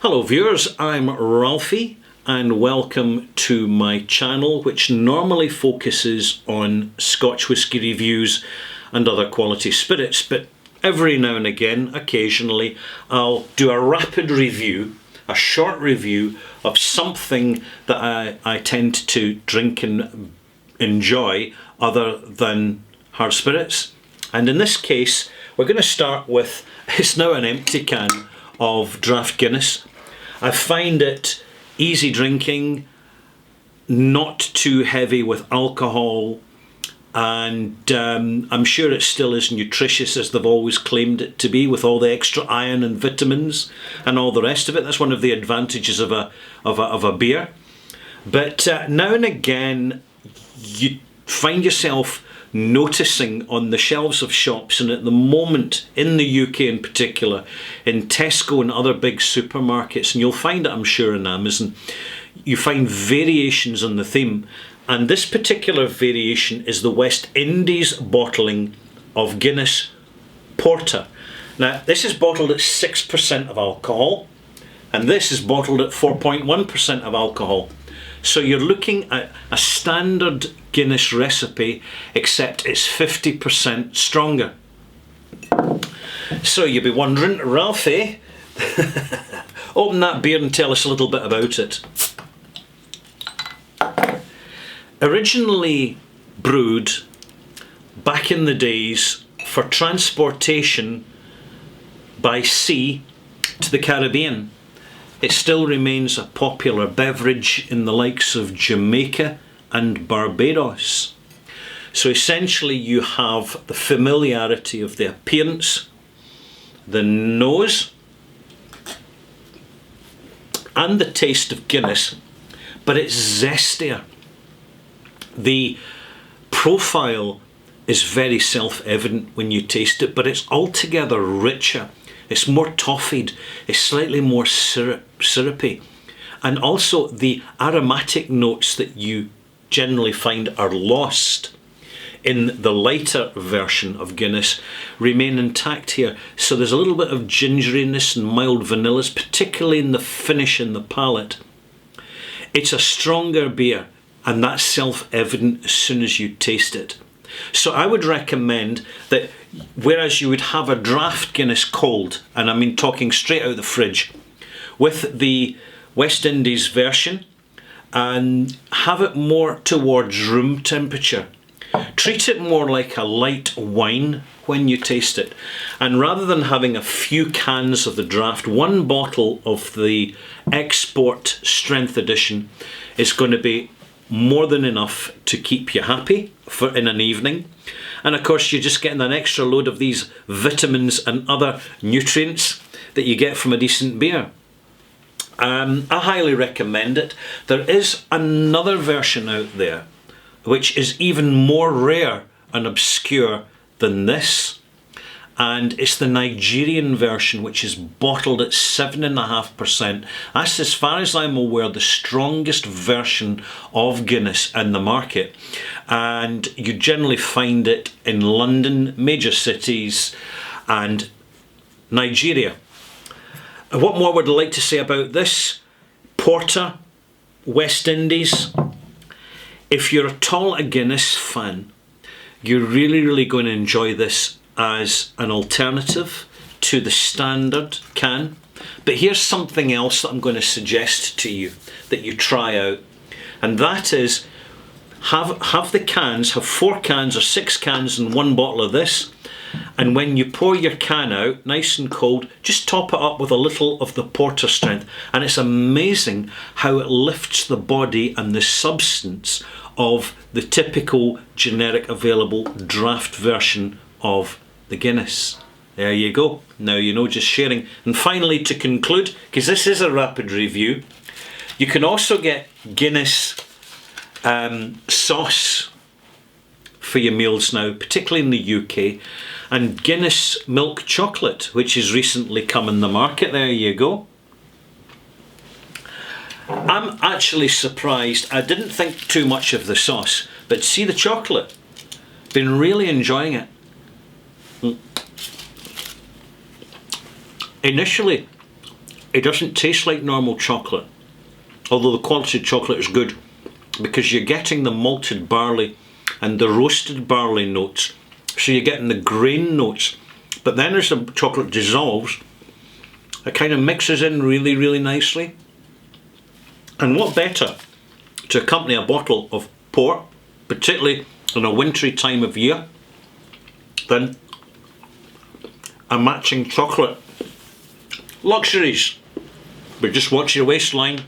Hello viewers, I'm Ralphie and welcome to my channel, which normally focuses on Scotch whisky reviews and other quality spirits, but every now and again, occasionally, I'll do a rapid review, a short review of something that I tend to drink and enjoy other than hard spirits. And in this case, we're going to start with, it's now an empty can of draft Guinness. I find it easy drinking, not too heavy with alcohol, and I'm sure it still is nutritious as they've always claimed it to be, with all the extra iron and vitamins and all the rest of it. That's one of the advantages of a beer. But now and again you find yourself noticing on the shelves of shops, and at the moment in the UK in particular, in Tesco and other big supermarkets, and you'll find it I'm sure on Amazon, you find variations on the theme, and this particular variation is the West Indies bottling of Guinness Porter. Now this is bottled at 6% of alcohol and this is bottled at 4.1% of alcohol. So you're looking at a standard Guinness recipe, except it's 50% stronger. So you'll be wondering, Ralphie, open that beer and tell us a little bit about it. Originally brewed back in the days for transportation by sea to the Caribbean, it still remains a popular beverage in the likes of Jamaica and Barbados. So essentially you have the familiarity of the appearance, the nose and the taste of Guinness, but it's zestier. The profile is very self-evident when you taste it, but it's altogether richer. It's more toffied, it's slightly more syrupy, and also the aromatic notes that you generally find are lost in the lighter version of Guinness remain intact here. So there's a little bit of gingeriness and mild vanillas, particularly in the finish in the palate. It's a stronger beer, and that's self-evident as soon as you taste it. So I would recommend that whereas you would have a draft Guinness cold, and I mean talking straight out of the fridge, with the West Indies version, and have it more towards room temperature. Treat it more like a light wine when you taste it. And rather than having a few cans of the draft, one bottle of the export strength edition is going to be more than enough to keep you happy for in an evening. And of course you're just getting an extra load of these vitamins and other nutrients that you get from a decent beer. I highly recommend it. There is another version out there which is even more rare and obscure than this, and it's the Nigerian version, which is bottled at 7.5%. That's, as far as I'm aware, the strongest version of Guinness in the market, and you generally find it in London, major cities, and Nigeria. What more would I like to say about this? Porter, West Indies. If you're at all a Guinness fan, you're really going to enjoy this as an alternative to the standard can. But here's something else that I'm going to suggest to you that you try out, and that is have the cans, have 4 cans or 6 cans and 1 bottle of this, and when you pour your can out nice and cold, just top it up with a little of the Porter strength, and it's amazing how it lifts the body and the substance of the typical generic available draft version of the Guinness. There you go. Now you know, just sharing. And finally, to conclude, because this is a rapid review, you can also get Guinness sauce for your meals now, particularly in the UK, and Guinness milk chocolate, which has recently come in the market. There you go. I'm actually surprised. I didn't think too much of the sauce, but see the chocolate. Been really enjoying it. Initially, it doesn't taste like normal chocolate, although the quality of chocolate is good, because you're getting the malted barley and the roasted barley notes, so you're getting the grain notes. But then as the chocolate dissolves, it kind of mixes in really, really nicely. And what better to accompany a bottle of port, particularly in a wintry time of year, than a matching chocolate. Luxuries, but just watch your waistline.